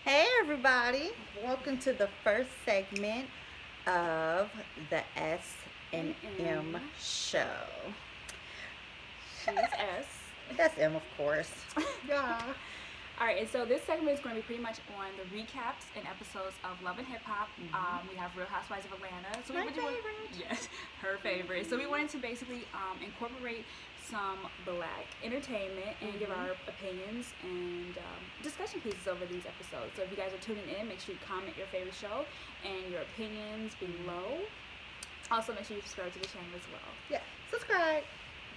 Hey everybody, welcome to the first segment of the S and And M M. show. She's S. That's M, of course. Yeah. All right, and so this segment is going to be pretty much on the recaps and episodes of Love and Hip Hop. We have Real Housewives of Atlanta. So My we really want, favorite. yes, her favorite. So we wanted to basically incorporate some black entertainment and give our opinions and discussion pieces over these episodes. So if you guys are tuning in, make sure you comment your favorite show and your opinions below. Also, make sure you subscribe to the channel as well. Yeah, subscribe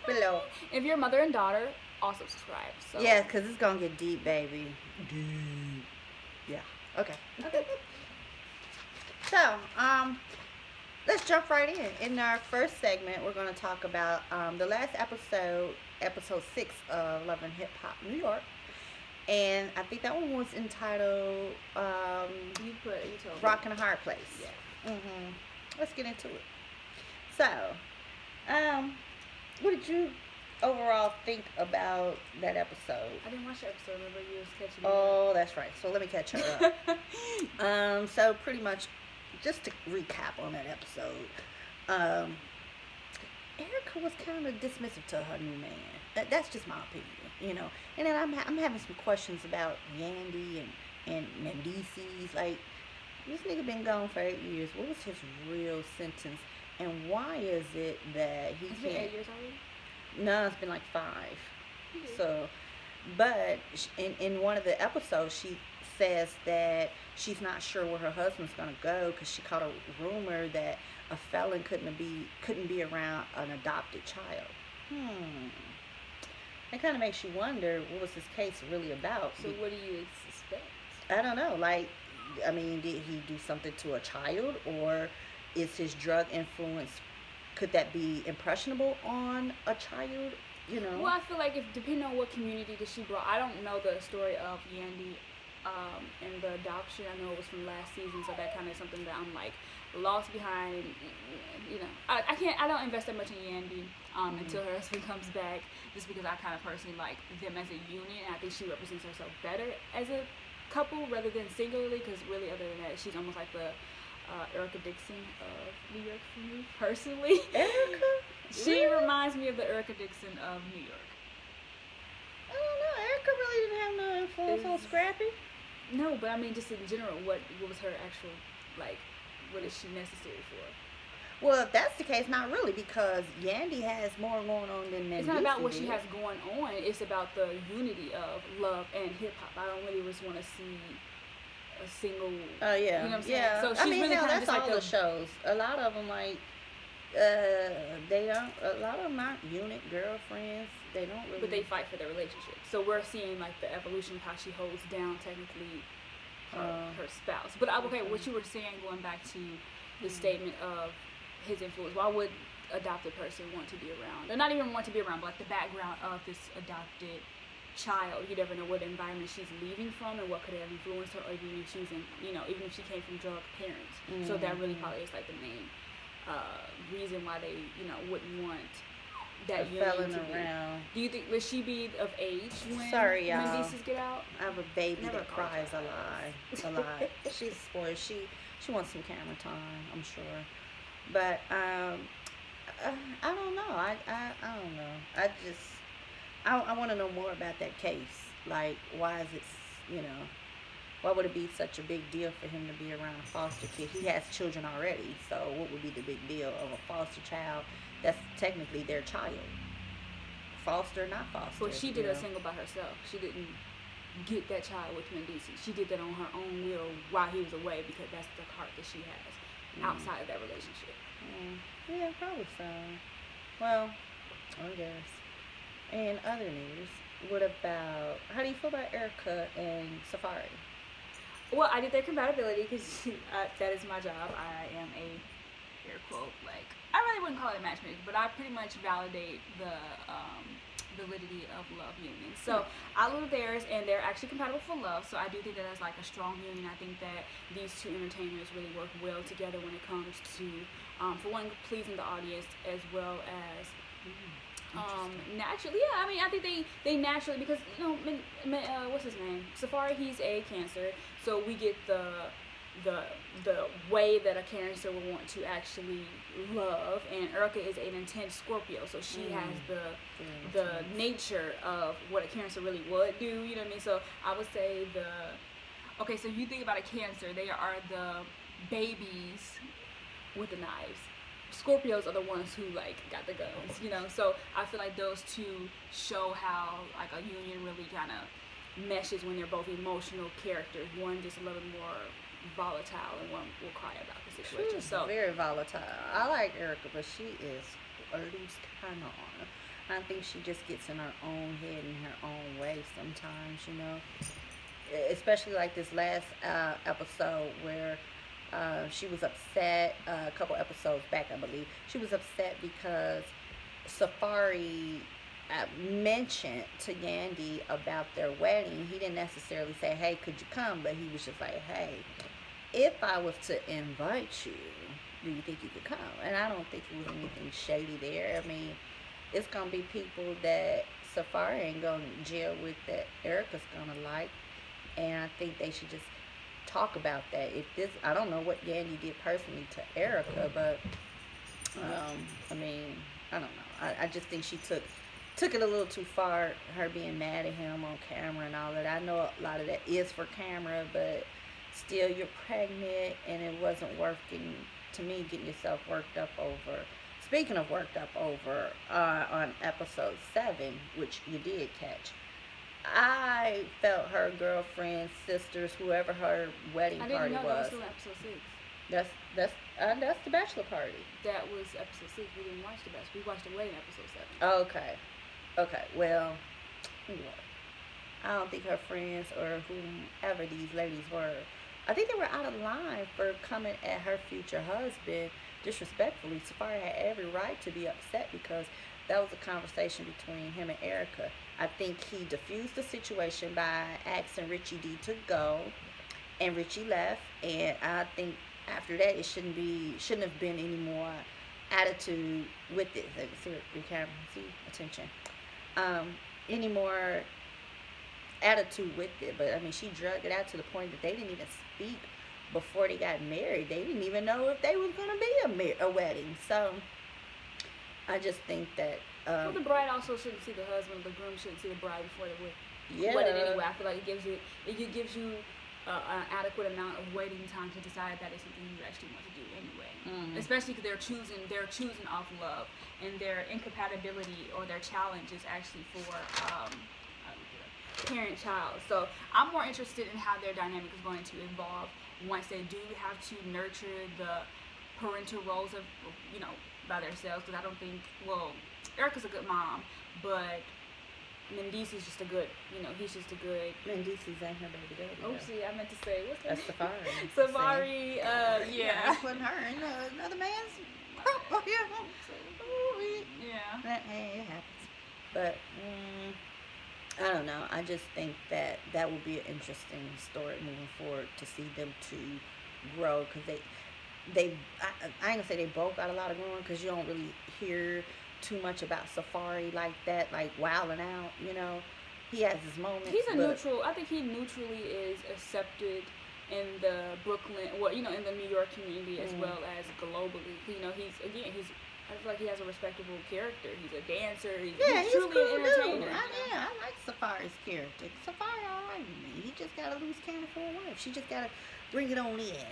below. If you're a mother and daughter, also subscribe. So Yeah, because it's going to get deep, baby. Deep. Yeah. Okay. Okay. So, let's jump right in. In our first segment, we're going to talk about the last episode 6 of Love and Hip Hop New York. And I think that one was entitled You told me. Rock and a Hard Place. Yeah. Let's get into it. So, what did you overall think about that episode? I didn't watch the episode. Remember, you was catching Oh, that's right. So let me catch her up. So pretty much, just to recap on that episode, Erica was kind of dismissive to her new man. That's just my opinion. And then I'm having some questions about Yandy and Mendices. Like, this nigga been gone for 8 years. What was his real sentence? And why is it that he It's can't? been 8 years already. No, it's been like 5. Mhm. So, but in one of the episodes, she says that she's not sure where her husband's gonna go because she caught a rumor that a felon couldn't be around an adopted child. It kind of makes you wonder, what was this case really about? So what do you suspect? I don't know. Like, I mean, did he do something to a child, or is his drug influence? Could that be impressionable on a child? Well, I feel like if depending on what community that she brought, I don't know the story of Yandy and the adoption. I know it was from last season, so that kind of something that I'm like lost behind. And, I don't invest that much in Yandy until her husband comes back, just because I kind of personally like them as a unit, and I think she represents herself better as a couple rather than singularly. Because really, other than that, she's almost like the Erica Dixon of New York for me personally. Erica? She Really? reminds me of the Erica Dixon of New York. I don't know. Erica really didn't have no influence on Scrappy. No, but I mean, just in general, what was her actual, like, what is she necessary for? Well, if that's the case, not really, because Yandy has more going on than Mendici It's not about what she did. has going on. It's about the unity of love and hip hop. I don't really just want to see a single. Oh, yeah. You know what I'm saying? Yeah. So she's I mean, really hell, kind of that's just all like the shows. A lot of them, like, they don't, a lot of them aren't unit girlfriends. They don't really. But they fight for their relationship. So we're seeing like the evolution of how she holds down technically her spouse. But okay, what you were saying, going back to the statement of his influence, why would adopted person want to be around, or not even want to be around, but like the background of this adopted child? You never know what environment she's leaving from and what could have influenced her, or even if she was in, even if she came from drug parents. So that really probably is like the main reason why they wouldn't want that union felon to be. around. Do you think will she be of age when Sorry, y'all. Mendices get out? I have a baby Never that cries a apologize. lot. She's spoiled. She wants some camera time, I'm sure. But I don't know. I don't know. I want to know more about that case. Like, why is it, why would it be such a big deal for him to be around a foster kid? He has children already, so what would be the big deal of a foster child that's technically their child? Foster, not foster. Well, she did a single by herself. She didn't get that child with Mendices. She did that on her own will while he was away, because that's the heart that she has outside of that relationship. Yeah, probably so. Well, I guess. And other news, what about, how do you feel about Erica and Safari? Well, I did their compatibility because that is my job. I am a air quote, like, I really wouldn't call it a matchmaker, but I pretty much validate the validity of love unions. So I love theirs, and they're actually compatible for love. So I do think that that's like a strong union. I think that these two entertainers really work well together when it comes to, for one, pleasing the audience, as well as Interesting. Naturally, yeah. I mean, I think they naturally because what's his name? Safari, he's a Cancer, so we get the the way that a Cancer would want to actually love, and Erica is an intense Scorpio, so she has the Very intense. nature of what a Cancer really would do. You know what I mean? So I would say okay. So you think about a Cancer, they are the babies with the knives. Scorpios are the ones who like got the guns, you know. So I feel like those two show how like a union really kind of meshes when they're both emotional characters. One just a little more volatile, and one will cry about the situation. She's So very volatile. I like Erica, but she is a loose cannon. I think she just gets in her own head in her own way sometimes, you know. Especially like this last episode where she was upset a couple episodes back, I believe. She was upset because Safari mentioned to Yandy about their wedding. He didn't necessarily say, "Hey, could you come?" But he was just like, "Hey, if I was to invite you, do you think you could come?" And I don't think it was anything shady there. I mean, it's gonna be people that Safari ain't gonna jail with that Erica's gonna like, and I think they should just talk about that. If this, I don't know what Yandy did personally to Erica, but I mean, I don't know. I just think she took it a little too far. Her being mad at him on camera and all that. I know a lot of that is for camera, but still, you're pregnant, and it wasn't working. To me, getting yourself worked up over. Speaking of worked up over, on episode 7, which you did catch, I felt her girlfriends, sisters, whoever her wedding I didn't party know that was was. still episode 6. That's that's the bachelor party. That was episode 6. We didn't watch the best. We watched the wedding episode 7. Okay, okay. Well, look, I don't think her friends or whomever these ladies were, I think they were out of line for coming at her future husband disrespectfully. Safari had every right to be upset because that was a conversation between him and Erica. I think he diffused the situation by asking Richie D to go, and Richie left. And I think after that, it shouldn't have been any more attitude with it. Like, see your camera, see attention. Any more attitude with it. But I mean, she drug it out to the point that they didn't even speak before they got married. They didn't even know if they was gonna be a wedding. So I just think that Well, the bride also shouldn't see the husband. The groom shouldn't see the bride before the yeah, wedding anyway. I feel like it gives you an adequate amount of waiting time to decide that is something you actually want to do anyway. Especially because they're choosing off love, and their incompatibility or their challenge is actually for parent child. So I'm more interested in how their dynamic is going to evolve once they do have to nurture the parental roles of by themselves. Because I don't think Erica's a good mom, but Mendice is just a good, he's just a good. Mendices ain't her baby daddy. Oopsie, I meant to say what's That's that? Safari. Safari, yeah. Putting her in another man's. Yeah. It happens. But I don't know. I just think that will be an interesting story moving forward to see them to grow, because I ain't gonna say they both got a lot of growing, because you don't really hear too much about Safari like that, like wilding out. He has his moments. He's a neutral. I think he neutrally is accepted in the Brooklyn, in the New York community as well as globally. He's. I feel like he has a respectable character. He's a dancer. He's truly cool an entertainer. I like Safari's character. Safari alright with me. He just got a loose cannon for a wife. She just gotta bring it on in,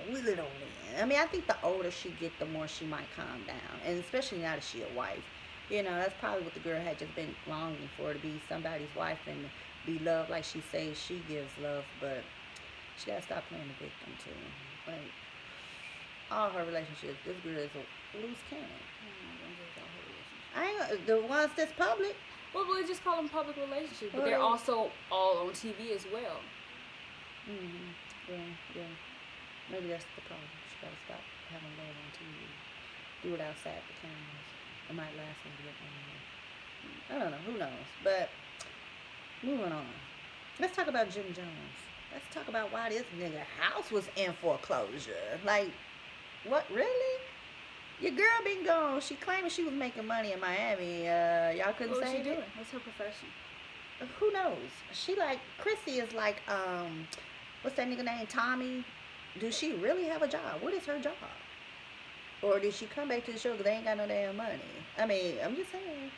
wheel it on in. I mean, I think the older she get, the more she might calm down, and especially now that she a wife. That's probably what the girl had just been longing for, to be somebody's wife and be loved like she says she gives love, but she gotta stop playing the victim too. Like, all her relationships, this girl is a loose cannon. I ain't the ones that's public. Well, we just call them public relationships, but Well, they're also all on TV as well. Yeah. Maybe that's the problem. She gotta stop having love on TV. Do it outside the cameras. It might last a bit longer. I don't know. Who knows? But moving on. Let's talk about Jim Jones. Let's talk about why this nigga house was in foreclosure. Like, what, really? Your girl been gone. She claiming she was making money in Miami. Y'all couldn't What was she save doing? it. What's her profession? Who knows? She like Chrissy is like what's that nigga name? Tommy. Does she really have a job? What is her job? Or did she come back to the show because they ain't got no damn money? I mean, I'm just saying.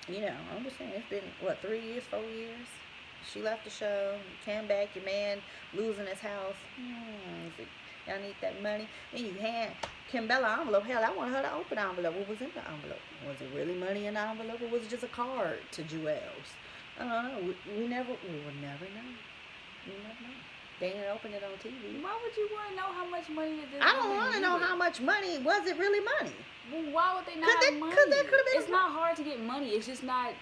I'm just saying. It's been what 3 years, 4 years. She left the show, came back. Your man losing his house. Y'all need that money. Then you hand Kimbella envelope. Hell, I want her to open the envelope. What was in the envelope? Was it really money in the envelope, or was it just a card to Jewels? I don't know. We will never know. We never know. They ain't open it on TV. Why would you want to know how much money is this? I don't want to know how much money. Was it really money? Well, why would they not have money? Because that could have been. It's not hard to get money. It's just not.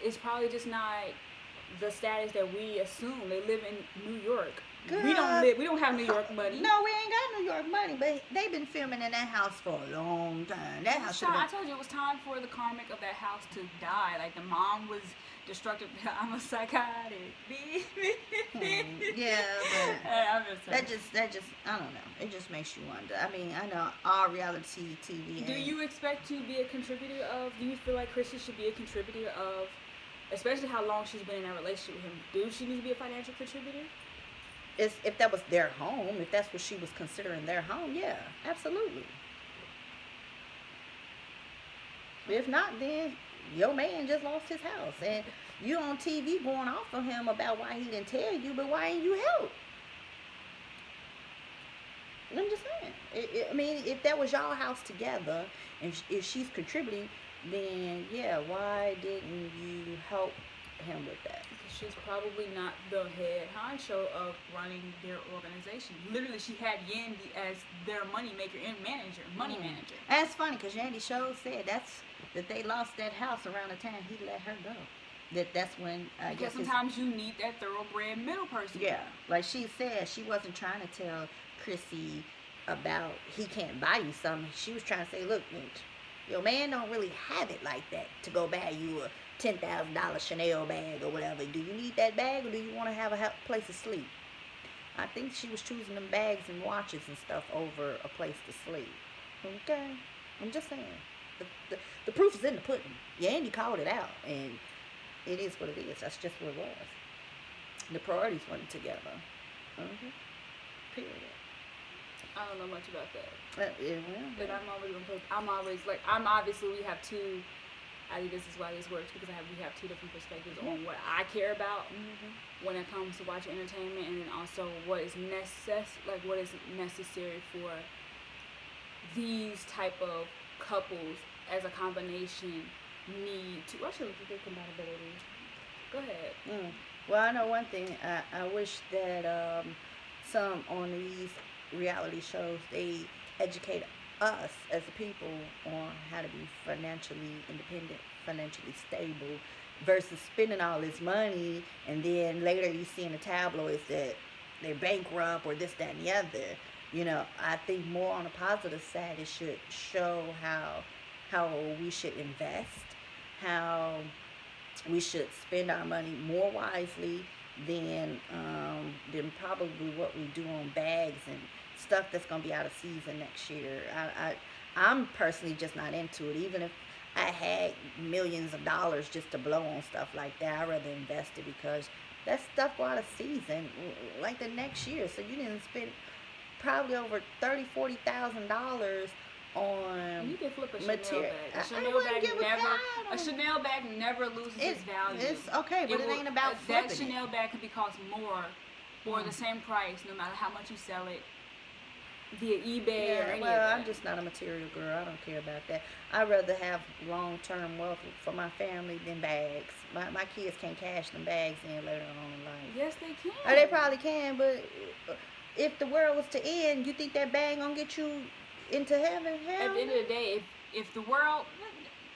It's probably just not the status that we assume. They live in New York. Girl, we don't have New York money. No, we ain't got New York money, but they've been filming in that house for a long time. That house should have I told you it was time for the karmic of that house to die. Like the mom was destructive. I'm a psychotic. Yeah, I'm just that just I don't know. It just makes you wonder. I mean, I know all reality TV. Do you expect to be a contributor of? Do you feel like Chrissy should be a contributor of? Especially how long she's been in that relationship with him. Do she need to be a financial contributor? If that was their home, if that's what she was considering their home, yeah, absolutely. If not, then your man just lost his house, and you on TV going off on him about why he didn't tell you, but why ain't you help? I'm just saying. I mean, if that was y'all house together, and if she's contributing, then yeah, why didn't you help him with that? She's probably not the head honcho of running their organization. Literally, she had Yandy as their money manager. And it's funny because Yandy Show said that they lost that house around the time he let her go. That's when I because guess sometimes you need that thoroughbred middle person. Yeah, like she said, she wasn't trying to tell Chrissy about he can't buy you something. She was trying to say, look, your man don't really have it like that to go buy you a $10,000 Chanel bag or whatever. Do you need that bag, or do you want to have a place to sleep? I think she was choosing them bags and watches and stuff over a place to sleep. Okay, I'm just saying. The proof is in the pudding. Yandy called it out, and it is what it is. That's just what it was. The priorities weren't together. Period. I don't know much about that. Yeah, but I'm obviously we have two. I think this is why this works because we have two different perspectives on what I care about when it comes to watching entertainment, and then also what is necessary for these type of couples as a combination need to. What should we do compatibility? Go ahead. Well, I know one thing. I wish that some on these reality shows they educate us as a people on how to be financially independent, financially stable, versus spending all this money and then later you see in the tabloids that they're bankrupt or this, that, and the other. I think more on the positive side, it should show how we should invest, how we should spend our money more wisely than probably what we do on bags and stuff that's going to be out of season next year. I'm personally just not into it. Even if I had millions of dollars just to blow on stuff like that, I'd rather invest it because that stuff go out of season like the next year. So you didn't spend probably over $30,000-$40,000 on you can flip a material. A Chanel bag never loses its value. It's okay, but it ain't about flipping. That Chanel bag could be cost more for the same price, no matter how much you sell it via eBay or any of that. I'm just not a material girl. I don't care about that. I'd rather have long-term wealth for my family than bags. My kids can't cash them bags in later on in life. Yes, they can. Or they probably can, but if the world was to end, you think that bag gonna get you into heaven? Hell, at the end of the day, if the world,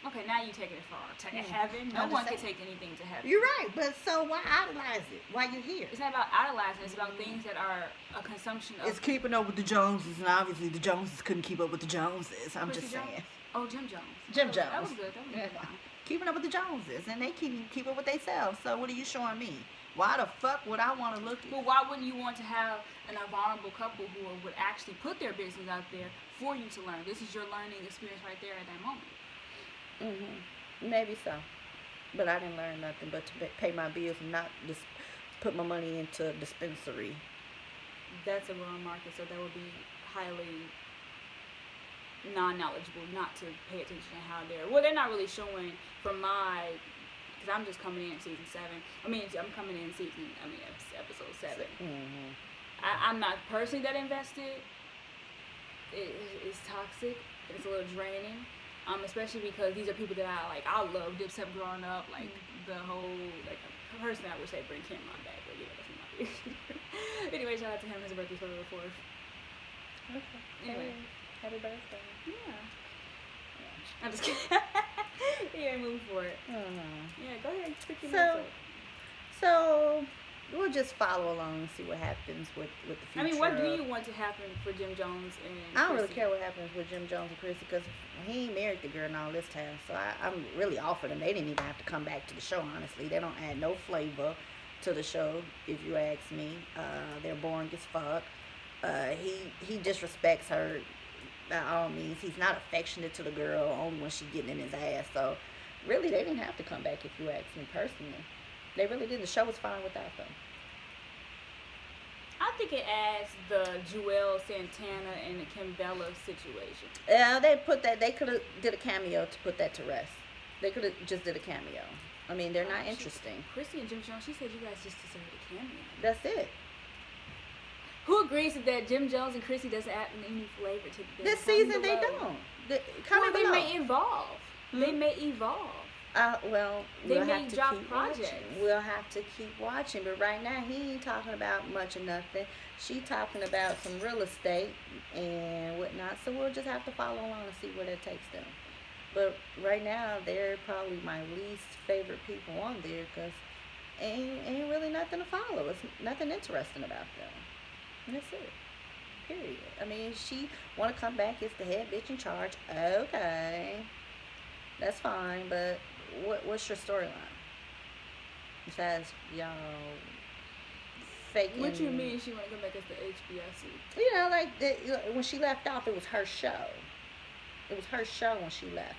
okay, now you're taking it far. To heaven, no one can take anything to heaven. You're right, but so why idolize it while you're here? It's not about idolizing. It's about things that are a consumption of. It's keeping up with the Joneses, and obviously the Joneses couldn't keep up with the Joneses. I'm just saying. Oh, Jim Jones. Jim Jones. That was good. That was good. Keeping up with the Joneses, and they keep up with themselves. So what are you showing me? Why the fuck would I want to look at? Well, why wouldn't you want to have a vulnerable couple who would actually put their business out there for you to learn? This is your learning experience right there at that moment. Maybe so, but I didn't learn nothing but to pay my bills and not just put my money into a dispensary. That's a wrong market, so that would be highly non-knowledgeable not to pay attention to how they're not really showing from my, because I'm just coming in season 7. I'm coming in episode 7. I'm not personally that invested. It's toxic. It's a little draining. Especially because these are people that I love Dipset growing up, the whole, a person I would say bring Cameron back, but that's not Anyway, shout out to him, his birthday's February 4th. Okay. Anyway. Happy birthday. Yeah. I'm just kidding. Yeah, move for it. Yeah, go ahead. Stick your notes up. So we'll just follow along and see what happens with the future. What do you want to happen for Jim Jones and Chrissy? I don't really care what happens with Jim Jones and Chrissy because he ain't married the girl and all this time. So I'm really off of them. They didn't even have to come back to the show, honestly. They don't add no flavor to the show, if you ask me. They're boring as fuck. He disrespects her by all means. He's not affectionate to the girl, only when she's getting in his ass. So really, they didn't have to come back, if you ask me personally. They really didn't. The show was fine without them. I think it adds the Joel Santana and the Kim Bella situation. Yeah, they could have did a cameo to put that to rest. They could have just did a cameo. They're not interesting. Chrissy and Jim Jones, she said you guys just deserve a cameo. That's it. Who agrees that Jim Jones and Chrissy doesn't add any flavor to the this season? They don't. They may evolve. They may evolve. We'll have to keep watching. We'll have to keep watching. But right now, he ain't talking about much of nothing. She talking about some real estate and whatnot. So we'll just have to follow along and see where that takes them. But right now, they're probably my least favorite people on there because ain't really nothing to follow. It's nothing interesting about them. And that's it. Period. She want to come back as the head bitch in charge. Okay. That's fine, but what's your storyline? Besides y'all faking. What you mean she want to come back as the HBIC? When she left off, it was her show. It was her show when she left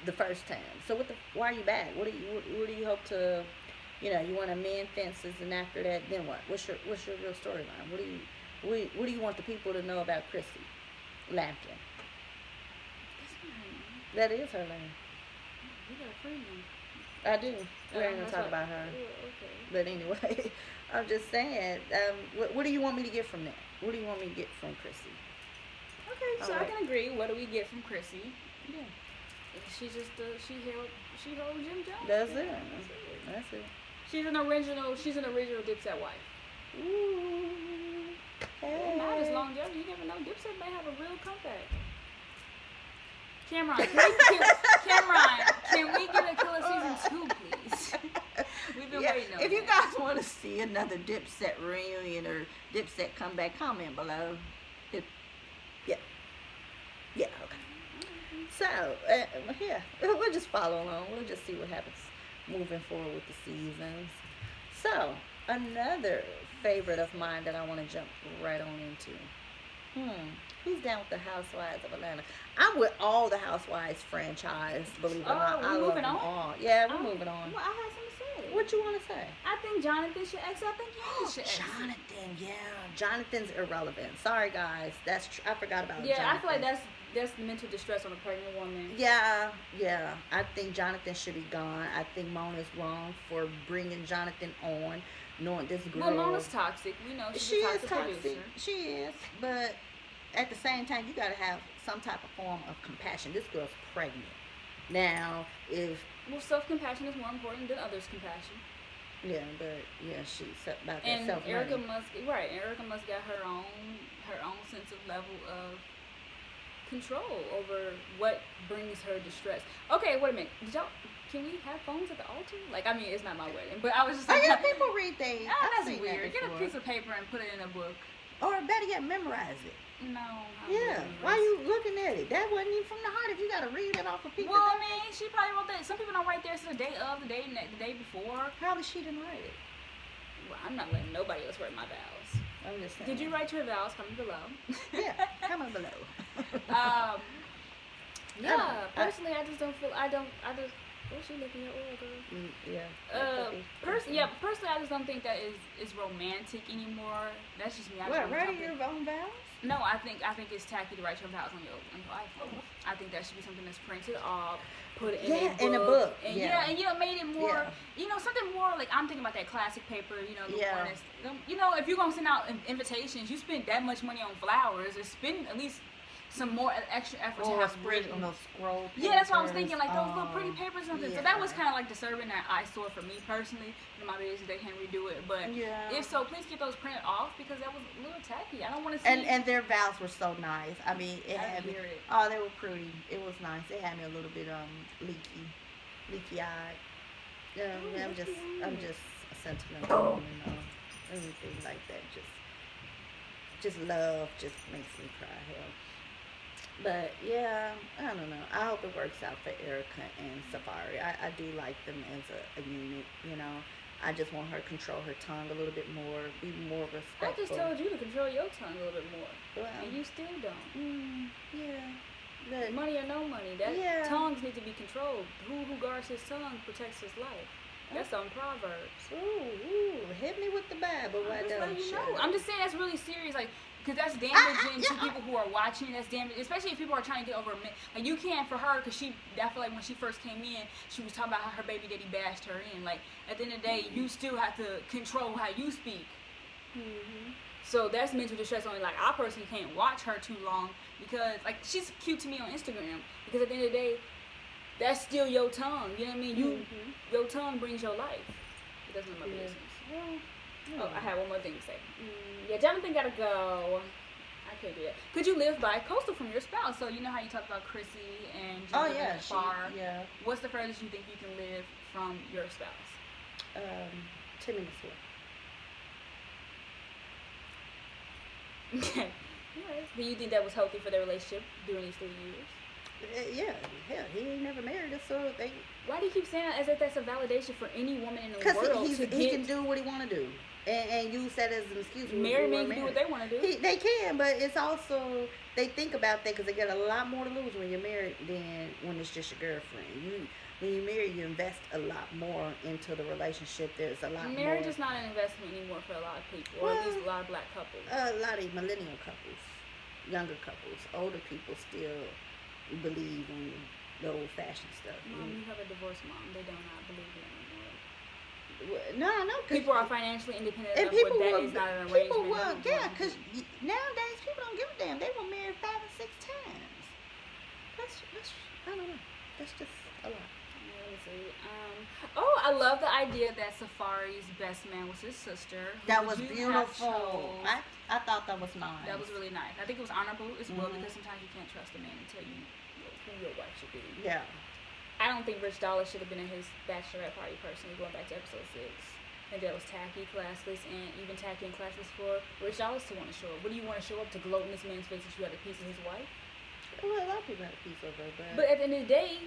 the first time. So why are you back? What do you hope to? You want to mend fences, and after that, then what? What's your real storyline? What do you want the people to know about Chrissy Lampkin? That is her name. You got a friend name. I do. We ain't gonna talk about her. Yeah, okay. But anyway, I'm just saying. What do you want me to get from that? What do you want me to get from Chrissy? Okay, so I can agree. What do we get from Chrissy? Yeah. She's just she held Jim Jones. That's it. She's an original Dipset wife. Ooh. Hey. Not as longevity. You never know. Dipset may have a real comeback. Cameron, can we get a Killer season 2, please? We've been waiting on If you guys want to see another Dipset reunion or Dipset comeback, comment below. Yeah, okay. So, we'll just follow along. We'll just see what happens moving forward with the seasons. So, another favorite of mine that I want to jump right on into. Who's down with the Housewives of Atlanta? I'm with all the Housewives franchise, believe it or not. I love them all. Yeah, we're moving on. Well, I have something to say. What you want to say? I think Jonathan should exit. I think Candace should exit. Jonathan's irrelevant. Sorry, guys. I forgot about Jonathan. Yeah, I feel like that's mental distress on a pregnant woman. Yeah. I think Jonathan should be gone. I think Mona's wrong for bringing Jonathan on, knowing this girl. Well, Mona's toxic. We know she's a toxic producer. She is, but at the same time, you got to have some type of form of compassion. This girl's pregnant. Now, self-compassion is more important than others' compassion. Yeah, but she's about that and self-money. Erica must got her own sense of level of control over what brings her distress. Okay, wait a minute. Can we have phones at the altar? It's not my wedding, but I was just like, people read things. That's weird. Get a piece of paper and put it in a book. Or better yet, memorize it. No. Yeah. Why are you looking at it? That wasn't even from the heart if you got to read it off of people. Well, she probably wrote that. Some people don't write theirs the day of, the day before. Probably she didn't write it. Well, I'm not letting nobody else write my vows. I'm just saying. Did you write your vows? Comment below. Yeah, comment below. um, yeah. Personally, I just don't feel. I just. What's she looking at oil, girl? Yeah. Personally, I just don't think that is romantic anymore. That's just me. Writing your own vows? No, I think it's tacky to write your vows on your iPhone. I think that should be something that's printed off, put it in a book. And and made it more, something more like, I'm thinking about that classic paper, the one that's, if you're gonna send out invitations, you spend that much money on flowers, or spend at least some more extra effort to have spread on those scroll papers. Yeah, that's what I was thinking, like those little pretty papers or something. Yeah. So that was kind of like disturbing that eyesore for me personally. My babies, they can't redo it, but if so, please get those printed off, because that was a little tacky. I don't want to see. And their vows were so nice. I mean, they were pretty. It was nice. It had me a little bit leaky eyed. I'm just a sentimental woman. Anything like that, just love just makes me cry. Hell. But yeah, I don't know. I hope it works out for Erica and Safari. I do like them as a unit, I just want her to control her tongue a little bit more, be more respectful. I just told you to control your tongue a little bit more, and you still don't. Yeah. Money or no money, tongues need to be controlled. Who guards his tongue protects his life. That's on Proverbs. Ooh, hit me with the Bible. Why don't you? I'm just saying that's really serious, like, because that's damaging to people who are watching. That's damaging, especially if people are trying to get over a like, you can't, for her, because I feel like when she first came in, she was talking about how her baby daddy bashed her in. Like, at the end of the day, you still have to control how you speak. So that's mental distress only. Like, I personally can't watch her too long, because, like, she's cute to me on Instagram, because at the end of the day, that's still your tongue. You know what I mean? Your tongue brings your life. It doesn't my business. Oh, I have one more thing to say. Yeah, Jonathan gotta go. I can't do that. Could you live by coastal from your spouse? So you know how you talked about Chrissy and Jonathan far. What's the furthest you think you can live from your spouse? 10 minutes away. Okay. Alright. Do you think that was healthy for their relationship during these 3 years? Yeah, hell, he ain't never married us, so they. Why do you keep saying that as if that's a validation for any woman in the world? Because he can do what he want to do, and use that as an excuse. Married men can do what they want to do. They can, but it's also, they think about that because they got a lot more to lose when you're married than when it's just your girlfriend. When you're married, you invest a lot more into the relationship. There's a lot more. Marriage is not an investment anymore for a lot of people, or at least a lot of black couples. A lot of millennial couples, younger couples, older people still believe in the old-fashioned stuff. Mom, you have a divorced mom. They do not believe in it anymore. No. People are financially independent, and people that is not an arrangement. Because nowadays people don't give a damn. They were married 5 and 6 times. That's I don't know. That's just a lot. Let me see. I love the idea that Safari's best man was his sister. That was beautiful. I thought that was nice. That was really nice. I think it was honorable as well, because sometimes you can't trust a man until you know who your wife should be. Yeah. I don't think Rich Dollar should have been at his bachelorette party personally, going back to episode 6. I think that was tacky, classless, and even tacky and classless for Rich Dollars to want to show up. What do you want to show up to gloat in this man's face that you had a piece of his wife? Well, a lot of people had a piece of her, but at the end of the day,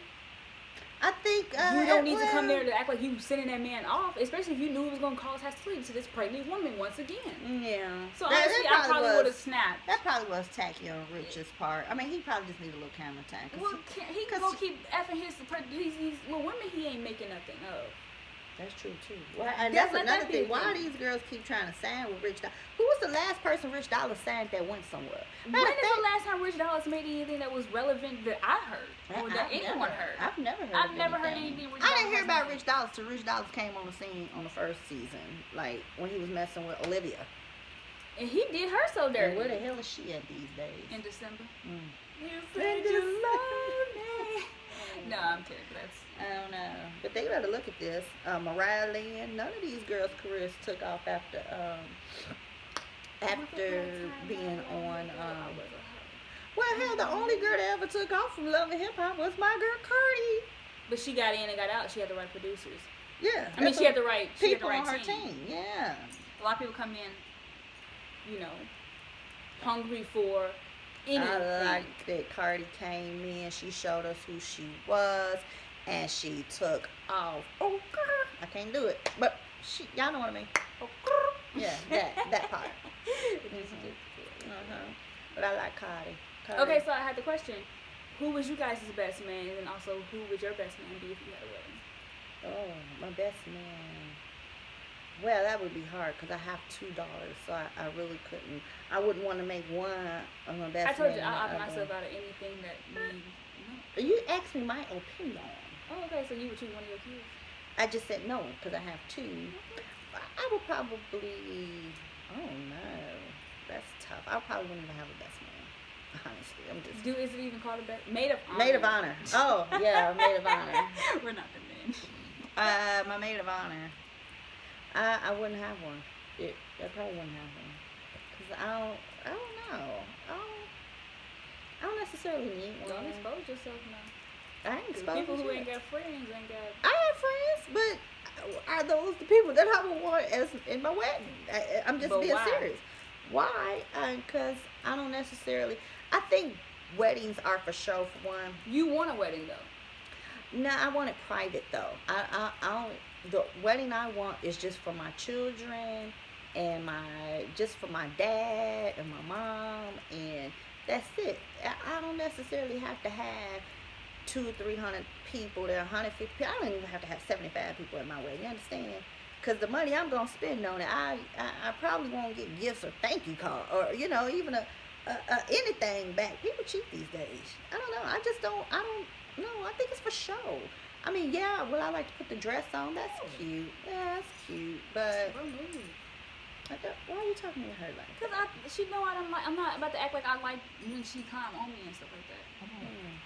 I think you don't need to come there to act like you sending that man off, especially if you knew it was going to cause hostility to this pregnant woman once again. Yeah. So honestly, I probably would have snapped. That probably was tacky on Rich's part. I mean, he probably just needed a little camera time. Well, he gonna keep effing his little women he ain't making nothing of. That's true too. Well, and that's another thing. Why do these girls keep trying to sign with Rich Dollars? Who was the last person Rich Dollars signed that went somewhere? When is the last time Rich Dollars made anything that was relevant that I heard or that anyone heard? I've never heard. I've never heard anything. I didn't hear about Rich Dollars till Rich Dollars came on the scene on the first season, like when he was messing with Olivia. And he did her so dirty. And where the hell is she at these days? In December. You said you love me. No, I'm kidding. I don't know. But they better look at this. Mariah Lynn, none of these girls' careers took off after being on. Well, hell, the only girl that ever took off from Love and Hip Hop was my girl Cardi. But she got in and got out. She had the right producers. Yeah. I mean, she had the right people on her team. Yeah. A lot of people come in, hungry for anything. I like that Cardi came in. She showed us who she was. And she took off. Oh, girl. I can't do it. But y'all know what I mean. Oh, Yeah, that part. Mhm. But I like Cardi. Okay, so I had the question: who was you guys' best man, and also who would your best man be if you had a wedding? Oh, my best man. Well, that would be hard because I have two daughters, so I really couldn't. I wouldn't want to make one of my I best told man you and I the opt other myself one. out of anything that needs. No. You asked me my opinion. Oh, okay. So you would choose one of your kids? I just said no because I have two. Okay. I would probably. Oh no, that's tough. I probably wouldn't even have a best man. Honestly, I'm just Is it even called a maid of honor? maid of honor. Oh yeah, maid of honor. We're not the men. My maid of honor. I wouldn't have one. I probably wouldn't have one because I don't know. I don't necessarily need one. Don't expose yourself now. I ain't 'Cause exposed people who yet. ain't got friends ain't got. I have friends, but are those the people that I would want as in my wedding? I'm just But being why? serious. Why? Because I don't necessarily. I think weddings are for show for one. You want a wedding though. No, I want it private though. I only the wedding I want is just for my children and just for my dad and my mom, and that's it. I don't necessarily have to have 200-300 people. There 150 people. I don't even have to have 75 people at my wedding. You understand? Because the money I'm gonna spend on it, I probably won't get gifts or thank you card or even a anything back. People cheat these days. I don't know. I just don't. I don't. No, I think it's for show. I mean, yeah. Well, I like to put the dress on. That's cute. Yeah, that's cute. But why are you talking to her like? Cause she know I don't like. I'm not about to act like I like when she climb on me and stuff like that.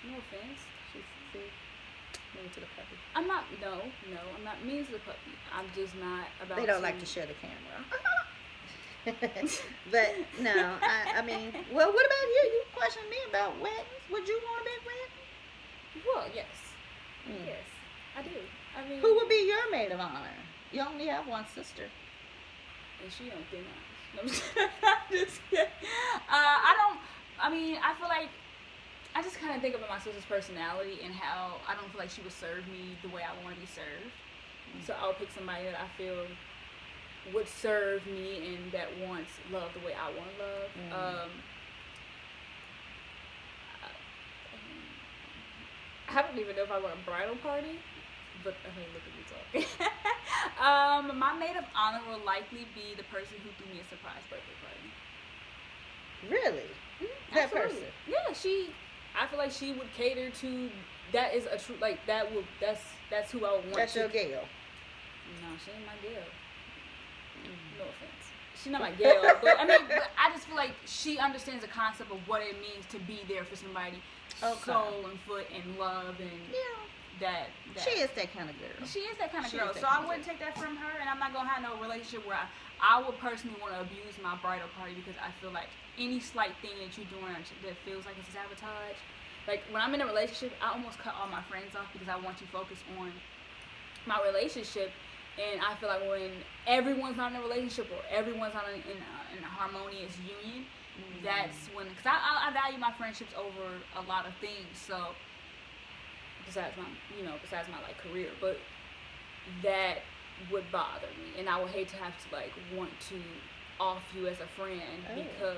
No offense. She's mean to the puppy. I'm not. No, I'm not mean to the puppy. I'm just not about. They don't like to share the camera. But no, I mean, well, what about you? You questioned me about weddings. Would you want a big wedding? Well, yes, yes, I do. I mean, Who would be your maid of honor? You only have one sister. and she don't think I'm just kidding. I don't. I mean, I feel like I just kind of think about my sister's personality and how I don't feel like she would serve me the way I want to be served. So I'll pick somebody that I feel would serve me and that wants love the way I want love. I don't even know if I want a bridal party, but I mean, look at me talking. My maid of honor will likely be the person who threw me a surprise birthday party. Really? That Absolutely. person? Yeah, I feel like she would cater to. That is a true like that would that's who I would want. That's to. your Gail. No, she ain't my girl. No offense. She's not my girl, but I mean, I just feel like she understands the concept of what it means to be there for somebody, soul and foot and love and that. She is that kind of girl. She is that kind of She girl. is that So kind I of wouldn't girl. take that from her, and I'm not gonna have no relationship where I would personally want to abuse my bridal party because I feel like any slight thing that you're doing that feels like it's sabotage. Like when I'm in a relationship, I almost cut all my friends off because I want to focus on my relationship. And I feel like when everyone's not in a relationship or everyone's not in a harmonious union, that's when, because I value my friendships over a lot of things. So besides my like career, but that would bother me, and I would hate to have to like want to off you as a friend because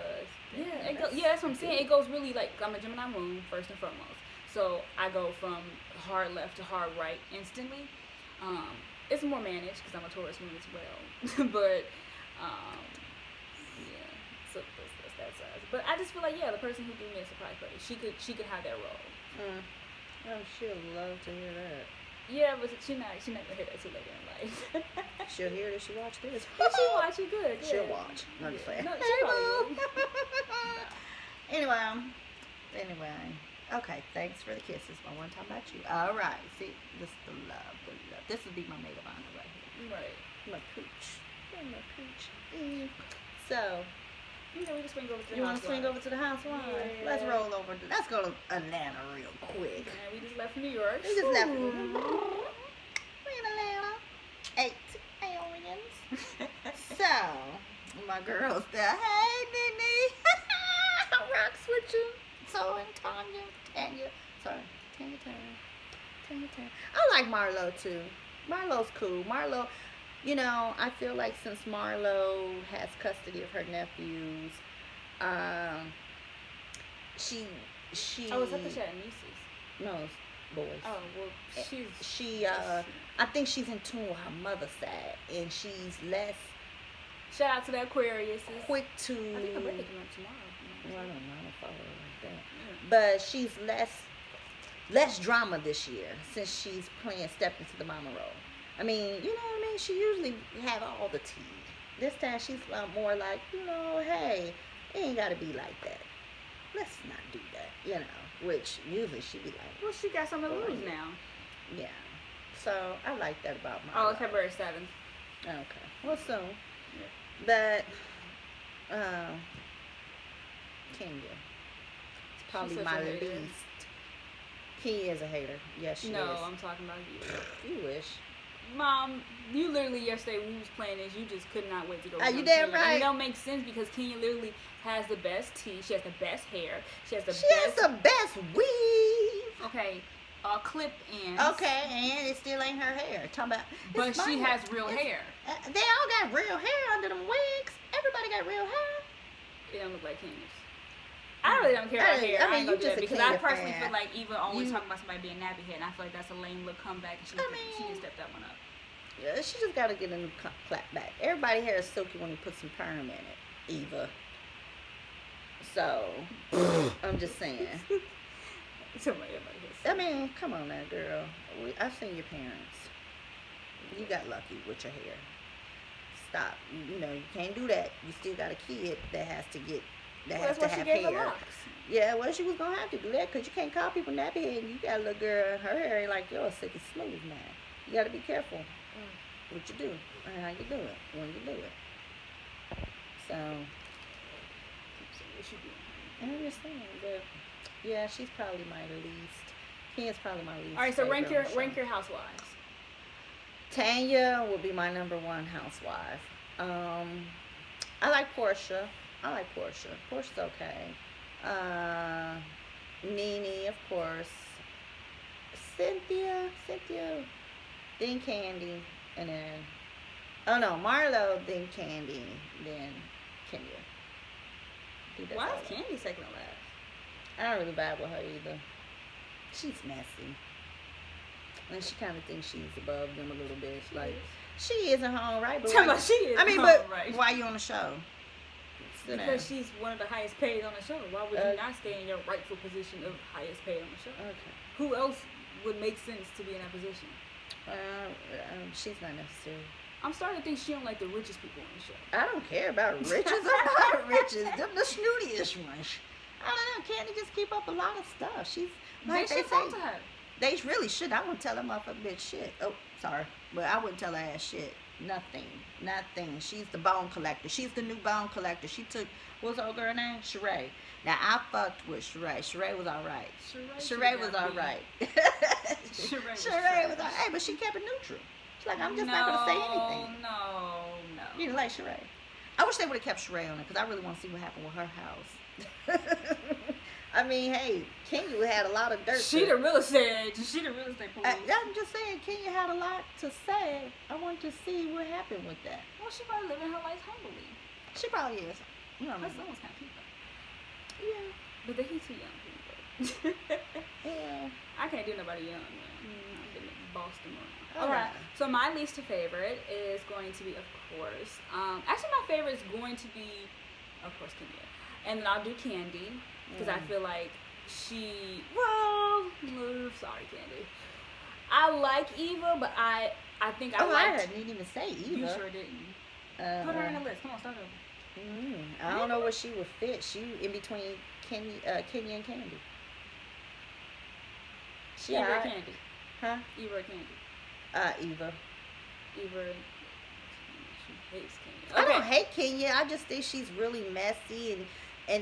that's what I'm saying. It goes really like I'm a Gemini moon first and foremost, so I go from hard left to hard right instantly. It's more managed because I'm a Taurus moon as well, but yeah, so that's that size. But I just feel like the person who gave me a surprise party, she could have that role. Oh, she'll love to hear that. Yeah, but she not gonna hear that too later in life. She'll hear it if she watch this. She watch it good. Yeah. She'll watch. No, I'm just playing. No, she probably will. Anyway. Okay, thanks for the kisses. I want to talk about you. All right. See, this is the love. This would be my maid of honor right here. Right. My pooch. My pooch. So, we just swing over to the you want to swing over to the Housewives? Yeah. Let's roll over. Let's go to Atlanta real quick. And we just left New York. We just left. We're in Atlanta. 8 aliens. So, my girls there. Hey, Nene. Rocks with you. So and Tanya. I like Marlo too. Marlo's cool. Marlo, I feel like since Marlo has custody of her nephews, um, she Oh, was that the she she had nieces? no boys. Oh, well, she's. She I think she's in tune with her mother's side, and she's less Shout out to the Aquarius. quick to. I think her birthday coming up tomorrow. Well, I don't know. I don't follow her like that. Yeah. But she's less drama this year since she's playing step into the mama role. I mean, you know what I mean? She usually have all the tea. This time she's a lot more like, hey, it ain't gotta be like that. Let's not do that, Which usually she be like, Well, she got something to lose now. yeah. So I like that about my. Oh, it's February 7th. Okay. Well, soon. Yeah. But Kenya. It's probably such my a hater. least. Kenya is a hater. Yes, she No, is. I'm talking about you. You wish. Mom, you literally yesterday we was playing this. You just could not wait to go. Are you become damn Kenya. right? And it don't make sense because Kenya literally has the best teeth. She has the best hair. She has the She best. has the best weave. Okay, clip ends. Okay, and it still ain't her hair. Talking about. But it's she mine. has real hair. They all got real hair under them wigs. Everybody got real hair. It don't look like Kenya's. I really don't care about hair. I mean, ain't gonna you do that just a because I Kenya personally fan. feel like Eva always You- talking about somebody being nappy head, and I feel like that's a lame little comeback, and she I can step that one up. Yeah, she just got to get a new clap back. Everybody hair is silky when you put some perm in it, Eva. So, I'm just saying. Somebody has I mean, come on now, girl. I've seen your parents. You got lucky with your hair. Stop. You can't do that. You still got a kid that has to get, that Well, has that's to why she have gave her hair. locks. Yeah, well, she was going to have to do that because you can't call people nappy head and you got a little girl, her hair ain't like yours, sick and smooth, man. You got to be careful what you do and how you do it, when you do it. So, What she doing? I understand, but yeah, she's probably my least. Ken's probably my least. All right, so favorite on the show. rank your housewives. Tanya will be my number one housewife. I like Portia. Portia's okay. Nene, of course. Cynthia, then Candy, and then Marlo, then Candy, then Kenya. I think that's Why all is I- Candy second to last? I don't really vibe with her either. She's messy. And she kind of thinks she's above them a little bit. Like, she is in her own right. But Tell why- me she is. I mean, Oh, but right. why you on the show? Sit down. Because she's one of the highest paid on the show. Why would Uh, you not stay in your rightful position of highest paid on the show? Okay. Who else would make sense to be in that position? She's not necessary. I'm starting to think she don't like the richest people on the show. I don't care about riches. I'm not riches. Them the snootiest ones. I don't know. Candy just keep up a lot of stuff. She's like They they should talk say. to her. They really should. I wouldn't tell them off a bitch shit. Oh, sorry. But I wouldn't tell her ass shit. Nothing. She's the bone collector. She's the new bone collector. She took, what's her old girl name? Sheree. Now, I fucked with Sheree. Sheree was alright. Sheree was alright. Sheree was alright. Hey, but she kept it neutral. She's like, I'm just not going to say anything. No. You didn't like Sheree. I wish they would have kept Sheree on it because I really want to see what happened with her house. I mean, hey, Kenya had a lot of dirt. She the real estate. She the real estate police. I'm just saying, Kenya had a lot to say. I want to see what happened with that. Well, she probably living her life humbly. She probably is. You know, Her son was kind of cute though. yeah, But then he's too young for me. yeah. I can't do nobody young, man. I'm gonna boss them around. All Alright, right. so my least favorite is going to be, of course, actually my favorite is going to be, of course, Kenya. And then I'll do Candy, because I feel like sorry, Candy. I like Eva, but I think I liked. didn't even say Eva. You sure didn't. Put her in the list. Come on, start over. I don't know where she would fit. She in between Kenya and Candy. She Eva or alright. Candy? Huh? Eva or Candy? Eva. Eva. She hates Candy. I don't hate Kenya. I just think she's really messy, and I